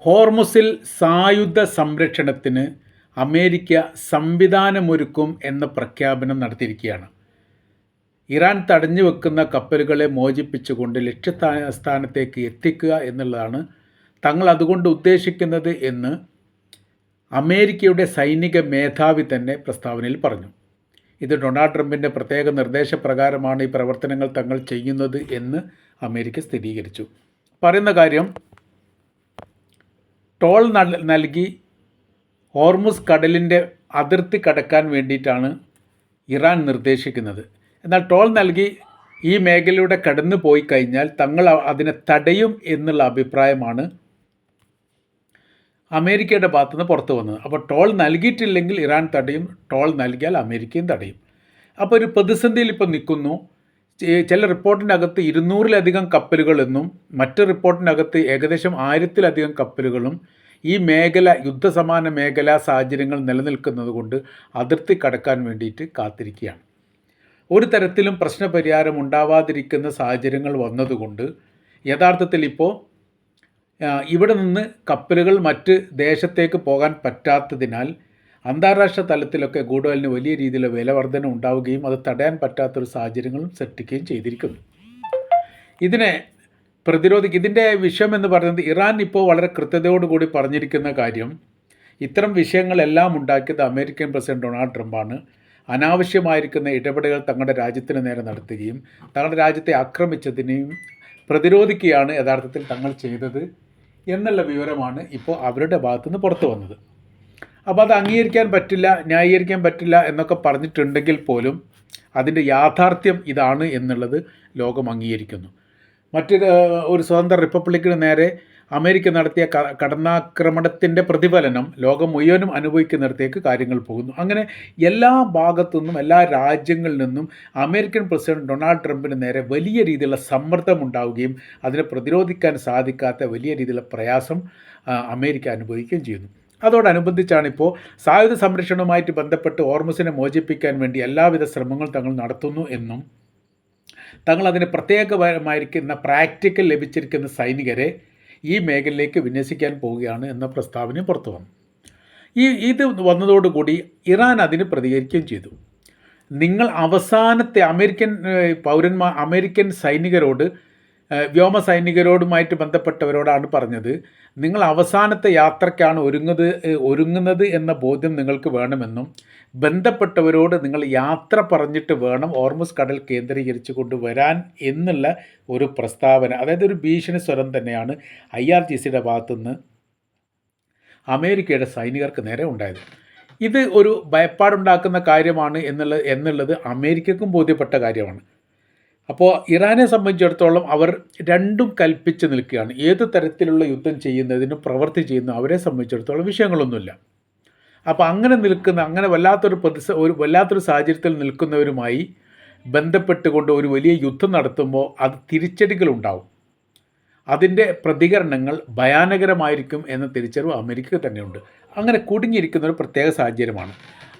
ഹോർമുസിൽ സായുധ സംരക്ഷണത്തിന് അമേരിക്ക സംവിധാനമൊരുക്കും എന്ന പ്രഖ്യാപനം നടത്തിയിരിക്കുകയാണ്. ഇറാൻ തടഞ്ഞു വെക്കുന്ന കപ്പലുകളെ മോചിപ്പിച്ചുകൊണ്ട് ലക്ഷ്യസ്ഥാനത്തേക്ക് എത്തിക്കുക എന്നുള്ളതാണ് തങ്ങൾ അതുകൊണ്ട് ഉദ്ദേശിക്കുന്നത് എന്ന് അമേരിക്കയുടെ സൈനിക മേധാവി തന്നെ പ്രസ്താവനയിൽ പറഞ്ഞു. ഇത് ഡൊണാൾഡ് ട്രംപിൻ്റെ പ്രത്യേക നിർദ്ദേശപ്രകാരമാണ് ഈ പ്രവർത്തനങ്ങൾ തങ്ങൾ ചെയ്യുന്നത് എന്ന് അമേരിക്ക സ്ഥിരീകരിച്ചു. പറയുന്ന കാര്യം, ടോൾ നൽകി ഹോർമുസ് കടലിൻ്റെ അതിർത്തി കടക്കാൻ വേണ്ടിയിട്ടാണ് ഇറാൻ നിർദ്ദേശിക്കുന്നത്. എന്നാൽ ടോൾ നൽകി ഈ മേഖലയിലൂടെ കടന്നു പോയി കഴിഞ്ഞാൽ തങ്ങൾ അതിനെ തടയും എന്നുള്ള അഭിപ്രായമാണ് അമേരിക്കയുടെ ഭാഗത്തുനിന്ന് പുറത്തു വന്നത്. അപ്പോൾ ടോൾ നൽകിയിട്ടില്ലെങ്കിൽ ഇറാൻ തടയും, ടോൾ നൽകിയാൽ അമേരിക്കയും തടയും. അപ്പോൾ ഒരു പ്രതിസന്ധിയിൽ ഇപ്പോൾ നിൽക്കുന്നു. ചില റിപ്പോർട്ടിനകത്ത് 200-ലധികം കപ്പലുകളെന്നും മറ്റ് റിപ്പോർട്ടിനകത്ത് ഏകദേശം 1000-ലധികം കപ്പലുകളും ഈ മേഖല യുദ്ധസമാന മേഖലാ സാഹചര്യങ്ങൾ നിലനിൽക്കുന്നത് കൊണ്ട് അതിർത്തി കടക്കാൻ വേണ്ടിയിട്ട് കാത്തിരിക്കുകയാണ്. ഒരു തരത്തിലും പ്രശ്നപരിഹാരം ഉണ്ടാവാതിരിക്കുന്ന സാഹചര്യങ്ങൾ വന്നതുകൊണ്ട് യഥാർത്ഥത്തിൽ ഇപ്പോൾ ഇവിടെ നിന്ന് കപ്പലുകൾ മറ്റ് ദേശത്തേക്ക് പോകാൻ പറ്റാത്തതിനാൽ അന്താരാഷ്ട്ര തലത്തിലൊക്കെ ക്രൂഡ് ഓയിലിന് വലിയ രീതിയിലുള്ള വിലവർധന ഉണ്ടാവുകയും അത് തടയാൻ പറ്റാത്തൊരു സാഹചര്യങ്ങളും സൃഷ്ടിക്കുകയും ചെയ്തിരിക്കുന്നു. ഇതിനെ ഇതിൻ്റെ വിഷയം എന്ന് പറയുന്നത് ഇറാൻ ഇപ്പോൾ വളരെ കൃത്യതയോടുകൂടി പറഞ്ഞിരിക്കുന്ന കാര്യം, ഇത്തരം വിഷയങ്ങളെല്ലാം ഉണ്ടാക്കിയത് അമേരിക്കൻ പ്രസിഡന്റ് ഡൊണാൾഡ് ട്രംപാണ്. അനാവശ്യമായിരിക്കുന്ന ഇടപെടലുകൾ തങ്ങളുടെ രാജ്യത്തിന് നേരെ നടത്തുകയും തങ്ങളുടെ രാജ്യത്തെ ആക്രമിച്ചതിനെയും പ്രതിരോധിക്കുകയാണ് യഥാർത്ഥത്തിൽ തങ്ങൾ ചെയ്തത് എന്നുള്ള വിവരമാണ് ഇപ്പോൾ അവരുടെ ഭാഗത്തുനിന്ന് പുറത്തു വന്നത്. അപ്പോൾ അത് അംഗീകരിക്കാൻ പറ്റില്ല, ന്യായീകരിക്കാൻ പറ്റില്ല എന്നൊക്കെ പറഞ്ഞിട്ടുണ്ടെങ്കിൽ പോലും അതിൻ്റെ യാഥാർത്ഥ്യം ഇതാണ് എന്നുള്ളത് ലോകം അംഗീകരിക്കുന്നു. ഒരു സ്വതന്ത്ര റിപ്പബ്ലിക്കിന് നേരെ അമേരിക്ക നടത്തിയ കടന്നാക്രമണത്തിൻ്റെ പ്രതിഫലനം ലോകം മുഴുവനും അനുഭവിക്കുന്നിടത്തേക്ക് കാര്യങ്ങൾ പോകുന്നു. അങ്ങനെ എല്ലാ ഭാഗത്തുനിന്നും എല്ലാ രാജ്യങ്ങളിൽ നിന്നും അമേരിക്കൻ പ്രസിഡന്റ് ഡൊണാൾഡ് ട്രംപിന് നേരെ വലിയ രീതിയിലുള്ള സമ്മർദ്ദം ഉണ്ടാവുകയും അതിനെ പ്രതിരോധിക്കാൻ സാധിക്കാത്ത വലിയ രീതിയിലുള്ള പ്രയാസം അമേരിക്ക അനുഭവിക്കുകയും ചെയ്യുന്നു. അതോടനുബന്ധിച്ചാണിപ്പോൾ സായുധ സംരക്ഷണവുമായിട്ട് ബന്ധപ്പെട്ട് ഹോർമുസിനെ മോചിപ്പിക്കാൻ വേണ്ടി എല്ലാവിധ ശ്രമങ്ങളും തങ്ങൾ നടത്തുന്നു എന്നും തങ്ങൾ അതിന് പ്രത്യേകമായിരിക്കുന്ന പ്രാക്ടിക്കൽ ലഭിച്ചിരിക്കുന്ന സൈനികരെ ഈ മേഖലയിലേക്ക് വിന്യസിക്കാൻ പോവുകയാണ് എന്ന പ്രസ്താവന പുറത്തു വന്നു. ഇത് വന്നതോടുകൂടി ഇറാൻ അതിന് പ്രതികരിക്കുകയും ചെയ്തു. നിങ്ങൾ അവസാനത്തെ അമേരിക്കൻ സൈനികരോട്, വ്യോമ സൈനികരോടുമായിട്ട് ബന്ധപ്പെട്ടവരോടാണ് പറഞ്ഞത്, നിങ്ങൾ അവസാനത്തെ യാത്രയ്ക്കാണ് ഒരുങ്ങുന്നത് എന്ന ബോധ്യം നിങ്ങൾക്ക് വേണമെന്നും ബന്ധപ്പെട്ടവരോട് നിങ്ങൾ യാത്ര പറഞ്ഞിട്ട് വേണം ഹോർമുസ് കടൽ കേന്ദ്രീകരിച്ച് കൊണ്ടുവരാൻ എന്നുള്ള ഒരു പ്രസ്താവന, അതായത് ഒരു ഭീഷണി സ്വരം തന്നെയാണ് IRGCയുടെ ഭാഗത്തുനിന്ന് അമേരിക്കയുടെ സൈനികർക്ക് നേരെ ഉണ്ടായത്. ഇത് ഒരു ഭയപ്പാടുണ്ടാക്കുന്ന കാര്യമാണ് എന്നുള്ളത് അമേരിക്കക്കും ബോധ്യപ്പെട്ട കാര്യമാണ്. അപ്പോൾ ഇറാനെ സംബന്ധിച്ചിടത്തോളം അവർ രണ്ടും കൽപ്പിച്ച് നിൽക്കുകയാണ്. ഏത് തരത്തിലുള്ള യുദ്ധം ചെയ്യുന്നതിനും പ്രവൃത്തി ചെയ്യുന്നു അവരെ സംബന്ധിച്ചിടത്തോളം വിഷയങ്ങളൊന്നുമില്ല. അപ്പോൾ അങ്ങനെ വല്ലാത്തൊരു സാഹചര്യത്തിൽ നിൽക്കുന്നവരുമായി ബന്ധപ്പെട്ടുകൊണ്ട് ഒരു വലിയ യുദ്ധം നടത്തുമ്പോൾ അത് തിരിച്ചടികളുണ്ടാവും. അതിൻ്റെ പ്രതികരണങ്ങൾ ഭയാനകരമായിരിക്കും എന്ന തിരിച്ചറിവ് അമേരിക്കയ്ക്ക് തന്നെയുണ്ട്. അങ്ങനെ കുടുങ്ങിയിരിക്കുന്ന ഒരു പ്രത്യേക സാഹചര്യമാണ്.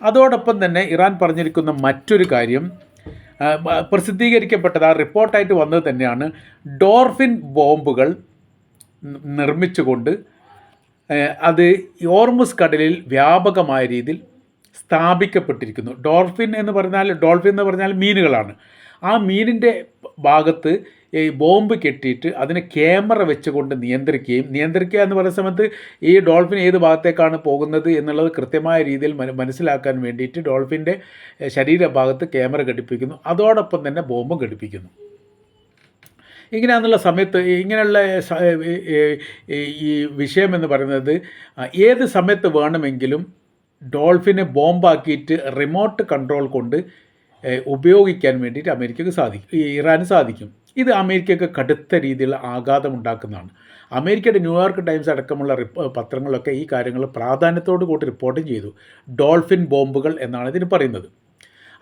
അതോടൊപ്പം തന്നെ ഇറാൻ പറഞ്ഞിരിക്കുന്ന മറ്റൊരു കാര്യം, പ്രസിദ്ധീകരിക്കപ്പെട്ടത് ആ റിപ്പോർട്ടായിട്ട് വന്നത് തന്നെയാണ്, ഡോർഫിൻ ബോംബുകൾ നിർമ്മിച്ചുകൊണ്ട് അത് ഹോർമുസ് കടലിൽ വ്യാപകമായ രീതിയിൽ സ്ഥാപിക്കപ്പെട്ടിരിക്കുന്നു. ഡോൾഫിൻ എന്ന് പറഞ്ഞാൽ മീനുകളാണ്. ആ മീനിൻ്റെ ഭാഗത്ത് ഈ ബോംബ് കെട്ടിയിട്ട് അതിനെ ക്യാമറ വെച്ചുകൊണ്ട് നിയന്ത്രിക്കുക എന്ന് പറയുന്ന സമയത്ത് ഈ ഡോൾഫിൻ ഏത് ഭാഗത്തേക്കാണ് പോകുന്നത് എന്നുള്ളത് കൃത്യമായ രീതിയിൽ മനസ്സിലാക്കാൻ വേണ്ടിയിട്ട് ഡോൾഫിൻ്റെ ശരീരഭാഗത്ത് ക്യാമറ ഘടിപ്പിക്കുന്നു. അതോടൊപ്പം തന്നെ ബോംബും ഘടിപ്പിക്കുന്നു. ഇങ്ങനെയാണെന്നുള്ള സമയത്ത് ഇങ്ങനെയുള്ള ഈ വിഷയം എന്ന് പറയുന്നത് ഏത് സമയത്ത് വേണമെങ്കിലും ഡോൾഫിനെ ബോംബാക്കിയിട്ട് റിമോട്ട് കൺട്രോൾ കൊണ്ട് ഉപയോഗിക്കാൻ വേണ്ടിയിട്ട് ഇറാന് സാധിക്കും. ഇത് അമേരിക്കയ്ക്ക് കടുത്ത രീതിയിലുള്ള ആഘാതമുണ്ടാക്കുന്നതാണ്. അമേരിക്കയുടെ ന്യൂയോർക്ക് ടൈംസ് അടക്കമുള്ള പത്രങ്ങളൊക്കെ ഈ കാര്യങ്ങൾ പ്രാധാന്യത്തോടു കൂടി റിപ്പോർട്ടും ചെയ്തു. ഡോൾഫിൻ ബോംബുകൾ എന്നാണ് ഇതിന് പറയുന്നത്.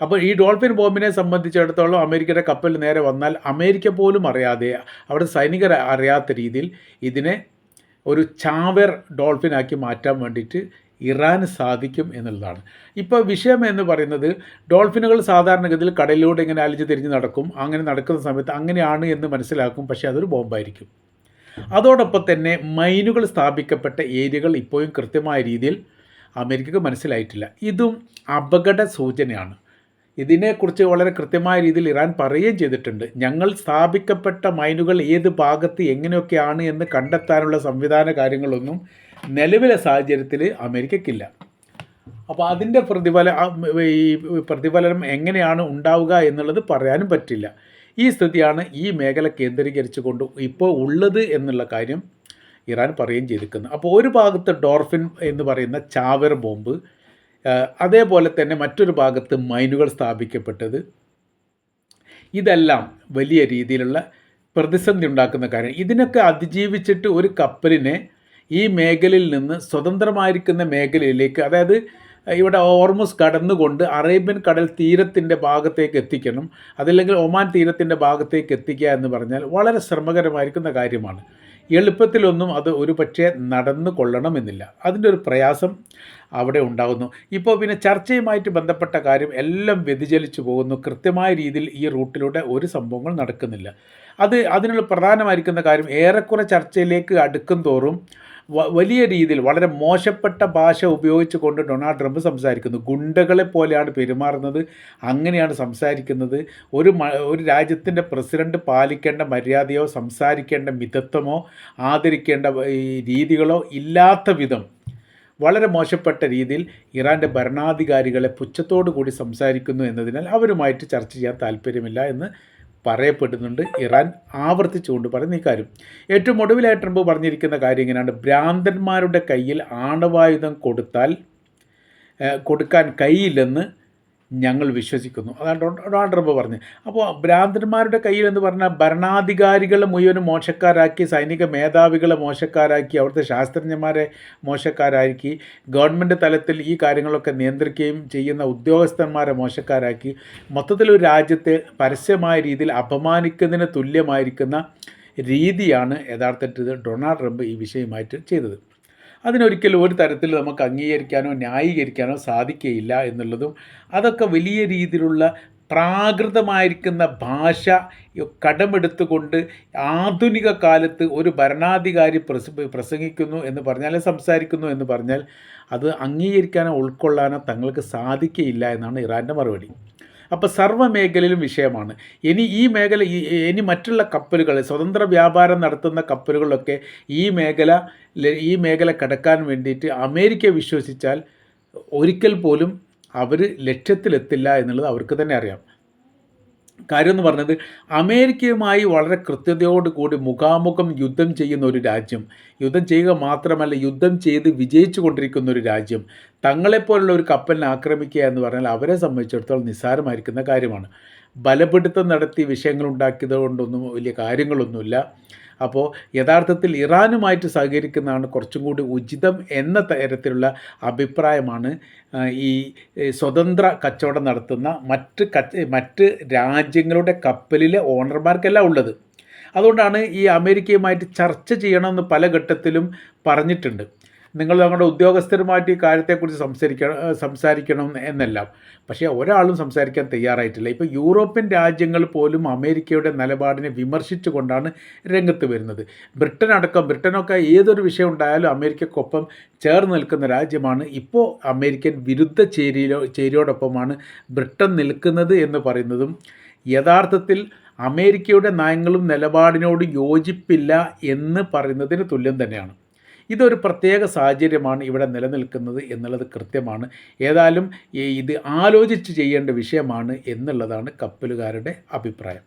അപ്പോൾ ഈ ഡോൾഫിൻ ബോംബിനെ സംബന്ധിച്ചിടത്തോളം അമേരിക്കയുടെ കപ്പൽ നേരെ വന്നാൽ അമേരിക്ക പോലും അറിയാതെ, അവിടെ സൈനികർ അറിയാത്ത രീതിയിൽ ഇതിനെ ഒരു ചാവേർ ഡോൾഫിനാക്കി മാറ്റാൻ വേണ്ടിയിട്ട് ഇറാന് സാധിക്കും എന്നുള്ളതാണ്. ഇപ്പോൾ വിഷയം എന്ന് പറയുന്നത്, ഡോൾഫിനുകൾ സാധാരണഗതിയിൽ കടലിലൂടെ ഇങ്ങനെ അലിഞ്ഞ് തിരിഞ്ഞ് നടക്കും. അങ്ങനെ നടക്കുന്ന സമയത്ത് അങ്ങനെയാണ് എന്ന് മനസ്സിലാക്കും. പക്ഷേ അതൊരു ബോംബായിരിക്കും. അതോടൊപ്പം തന്നെ മൈനുകൾ സ്ഥാപിക്കപ്പെട്ട ഏരിയകൾ ഇപ്പോഴും കൃത്യമായ രീതിയിൽ അമേരിക്കക്ക് മനസ്സിലായിട്ടില്ല. ഇതും അപകട സൂചനയാണ്. ഇതിനെക്കുറിച്ച് വളരെ കൃത്യമായ രീതിയിൽ ഇറാൻ പറയുകയും ചെയ്തിട്ടുണ്ട്. ഞങ്ങൾ സ്ഥാപിക്കപ്പെട്ട മൈനുകൾ ഏത് ഭാഗത്ത് എങ്ങനെയൊക്കെയാണ് എന്ന് കണ്ടെത്താനുള്ള സംവിധാന കാര്യങ്ങളൊന്നും നിലവിലെ സാഹചര്യത്തിൽ അമേരിക്കയ്ക്കില്ല. അപ്പോൾ അതിൻ്റെ പ്രതിഫലനം എങ്ങനെയാണ് ഉണ്ടാവുക എന്നുള്ളത് പറയാനും പറ്റില്ല. ഈ സ്ഥിതിയാണ് ഈ മേഖല കേന്ദ്രീകരിച്ചുകൊണ്ട് ഇപ്പോൾ ഉള്ളത് എന്നുള്ള കാര്യം ഇറാൻ പറയുകയും ചെയ്തിരിക്കുന്നത്. അപ്പോൾ ഒരു ഭാഗത്ത് ഡോർഫിൻ എന്ന് പറയുന്ന ചാവേർ ബോംബ്, അതേപോലെ തന്നെ മറ്റൊരു ഭാഗത്ത് മൈനുകൾ സ്ഥാപിക്കപ്പെട്ടത്, ഇതെല്ലാം വലിയ രീതിയിലുള്ള പ്രതിസന്ധി ഉണ്ടാക്കുന്ന കാര്യം. ഇതിനൊക്കെ അതിജീവിച്ചിട്ട് ഒരു കപ്പലിനെ ഈ മേഖലയിൽ നിന്ന് സ്വതന്ത്രമായിരിക്കുന്ന മേഖലയിലേക്ക്, അതായത് ഇവിടെ ഹോർമുസ് കടന്നുകൊണ്ട് അറേബ്യൻ കടൽ തീരത്തിൻ്റെ ഭാഗത്തേക്ക് എത്തിക്കണം, അതല്ലെങ്കിൽ ഒമാൻ തീരത്തിൻ്റെ ഭാഗത്തേക്ക് എത്തിക്കുക എന്ന് പറഞ്ഞാൽ വളരെ ശ്രമകരമായിരിക്കുന്ന കാര്യമാണ്. എളുപ്പത്തിലൊന്നും അത് ഒരു പക്ഷേ നടന്നു കൊള്ളണമെന്നില്ല. അതിൻ്റെ ഒരു പ്രയാസം അവിടെ ഉണ്ടാകുന്നു. ഇപ്പോൾ പിന്നെ ചർച്ചയുമായിട്ട് ബന്ധപ്പെട്ട കാര്യം എല്ലാം വ്യതിചലിച്ചു പോകുന്നു. കൃത്യമായ രീതിയിൽ ഈ റൂട്ടിലൂടെ ഒരു സംഭവങ്ങൾ നടക്കുന്നില്ല. അതിനുള്ള പ്രധാനമായിരിക്കുന്ന കാര്യം, ഏറെക്കുറെ ചർച്ചയിലേക്ക് അടുക്കും തോറും വലിയ രീതിയിൽ വളരെ മോശപ്പെട്ട ഭാഷ ഉപയോഗിച്ചുകൊണ്ട് ഡൊണാൾഡ് ട്രംപ് സംസാരിക്കുന്നു. ഗുണ്ടകളെ പോലെയാണ് പെരുമാറുന്നത്, അങ്ങനെയാണ് സംസാരിക്കുന്നത്. ഒരു രാജ്യത്തിൻ്റെ പ്രസിഡന്റ് പാലിക്കേണ്ട മര്യാദയോ സംസാരിക്കേണ്ട മിതത്വമോ ആദരിക്കേണ്ട രീതികളോ ഇല്ലാത്ത വിധം വളരെ മോശപ്പെട്ട രീതിയിൽ ഇറാൻ്റെ ഭരണാധികാരികളെ പുച്ഛത്തോടു കൂടി സംസാരിക്കുന്നു എന്നതിനാൽ അവരുമായിട്ട് ചർച്ച ചെയ്യാൻ താല്പര്യമില്ല എന്ന് പറയപ്പെടുന്നുണ്ട്. ഇറാൻ ആവർത്തിച്ചുകൊണ്ട് പറയുന്ന ഈ കാര്യം. ഏറ്റവും ഒടുവിലായി ട്രംപ് പറഞ്ഞിരിക്കുന്ന കാര്യം ഇങ്ങനെയാണ്: ഭ്രാന്തന്മാരുടെ കയ്യിൽ ആണവായുധം കൊടുക്കാൻ കഴിയില്ലെന്ന് ഞങ്ങൾ വിശ്വസിക്കുന്നു. അതാണ് ഡൊണാൾഡ് ട്രംപ് പറഞ്ഞത്. അപ്പോൾ ഭ്രാന്തന്മാരുടെ കയ്യിലെന്ന് പറഞ്ഞാൽ ഭരണാധികാരികളെ മുഴുവനും മോശക്കാരാക്കി, സൈനിക മേധാവികളെ മോശക്കാരാക്കി, അവിടുത്തെ ശാസ്ത്രജ്ഞന്മാരെ മോശക്കാരാക്കി, ഗവൺമെൻറ് തലത്തിൽ ഈ കാര്യങ്ങളൊക്കെ നിയന്ത്രിക്കുകയും ചെയ്യുന്ന ഉദ്യോഗസ്ഥന്മാരെ മോശക്കാരാക്കി, മൊത്തത്തിൽ ഒരു രാജ്യത്തെ പരസ്യമായ രീതിയിൽ അപമാനിക്കുന്നതിന് തുല്യമായിരിക്കുന്ന രീതിയാണ് യഥാർത്ഥത്തിൽ ഡൊണാൾഡ് ട്രംപ് ഈ വിഷയമായിട്ട് ചെയ്തത്. അതിനൊരിക്കലും ഒരു തരത്തിൽ നമുക്ക് അംഗീകരിക്കാനോ ന്യായീകരിക്കാനോ സാധിക്കുകയില്ല എന്നുള്ളതും, അതൊക്കെ വലിയ രീതിയിലുള്ള പ്രാകൃതമായിരിക്കുന്ന ഭാഷ കടമെടുത്തുകൊണ്ട് ആധുനിക കാലത്ത് ഒരു ഭരണാധികാരി പ്രസംഗിക്കുന്നു എന്ന് പറഞ്ഞാൽ, സംസാരിക്കുന്നു എന്ന് പറഞ്ഞാൽ അത് അംഗീകരിക്കാനോ ഉൾക്കൊള്ളാനോ തങ്ങൾക്ക് സാധിക്കുകയില്ല എന്നാണ് ഇറാൻ്റെ മറുപടി. അപ്പോൾ സർവ്വമേഖലയിലും വിഷയമാണ്. ഇനി മറ്റുള്ള കപ്പലുകൾ, സ്വതന്ത്ര വ്യാപാരം നടത്തുന്ന കപ്പലുകളൊക്കെ ഈ മേഖല കടക്കാൻ വേണ്ടിയിട്ട് അമേരിക്ക വിശ്വസിച്ചാൽ ഒരിക്കൽ പോലും അവർ ലക്ഷ്യത്തിലെത്തില്ല എന്നുള്ളത് അവർക്ക് തന്നെ അറിയാം. കാര്യം എന്ന് പറഞ്ഞത്, അമേരിക്കയുമായി വളരെ കൃത്യതയോടുകൂടി മുഖാമുഖം യുദ്ധം ചെയ്യുന്ന ഒരു രാജ്യം, യുദ്ധം ചെയ്യുക മാത്രമല്ല യുദ്ധം ചെയ്ത് വിജയിച്ചു കൊണ്ടിരിക്കുന്ന ഒരു രാജ്യം തങ്ങളെപ്പോലുള്ള ഒരു കപ്പലിനെ ആക്രമിക്കുക എന്ന് പറഞ്ഞാൽ അവരെ സംബന്ധിച്ചിടത്തോളം നിസ്സാരമായിരിക്കുന്ന കാര്യമാണ്. ബലപിടുത്തം നടത്തി വിഷയങ്ങൾ ഉണ്ടാക്കിയത് കൊണ്ടൊന്നും വലിയ കാര്യങ്ങളൊന്നുമില്ല. അപ്പോൾ യഥാർത്ഥത്തിൽ ഇറാനുമായിട്ട് സഹകരിക്കുന്നതാണ് കുറച്ചും കൂടി ഉചിതം എന്ന തരത്തിലുള്ള അഭിപ്രായമാണ് ഈ സ്വതന്ത്ര കച്ചവടം നടത്തുന്ന മറ്റ് രാജ്യങ്ങളുടെ കപ്പലിലെ ഓണർമാർക്കെല്ലാം ഉള്ളത്. അതുകൊണ്ടാണ് ഈ അമേരിക്കയുമായിട്ട് ചർച്ച ചെയ്യണമെന്ന് പല ഘട്ടത്തിലും പറഞ്ഞിട്ടുണ്ട്. നിങ്ങൾ ഞങ്ങളുടെ ഉദ്യോഗസ്ഥരുമായിട്ട് ഈ കാര്യത്തെക്കുറിച്ച് സംസാരിക്കണം എന്നെല്ലാം. പക്ഷേ ഒരാളും സംസാരിക്കാൻ തയ്യാറായിട്ടില്ല. ഇപ്പോൾ യൂറോപ്യൻ രാജ്യങ്ങൾ പോലും അമേരിക്കയുടെ നിലപാടിനെ വിമർശിച്ചുകൊണ്ടാണ് രംഗത്ത് വരുന്നത്. ബ്രിട്ടനൊക്കെ ഏതൊരു വിഷയം ഉണ്ടായാലും അമേരിക്കക്കൊപ്പം ചേർന്ന് നിൽക്കുന്ന രാജ്യമാണ്. ഇപ്പോൾ അമേരിക്കൻ വിരുദ്ധ ചേരിയോടൊപ്പമാണ് ബ്രിട്ടൻ നിൽക്കുന്നത് എന്ന് പറയുന്നതും യഥാർത്ഥത്തിൽ അമേരിക്കയുടെ നയങ്ങളും നിലപാടിനോട് യോജിപ്പില്ല എന്ന് പറയുന്നതിന് തുല്യം തന്നെയാണ്. ഇതൊരു പ്രത്യേക സാഹചര്യമാണ് ഇവിടെ നിലനിൽക്കുന്നത് എന്നുള്ളത് കൃത്യമാണ്. ഏതായാലും ഇത് ആലോചിച്ച് ചെയ്യേണ്ട വിഷയമാണ് എന്നുള്ളതാണ് കപ്പലുകാരുടെ അഭിപ്രായം.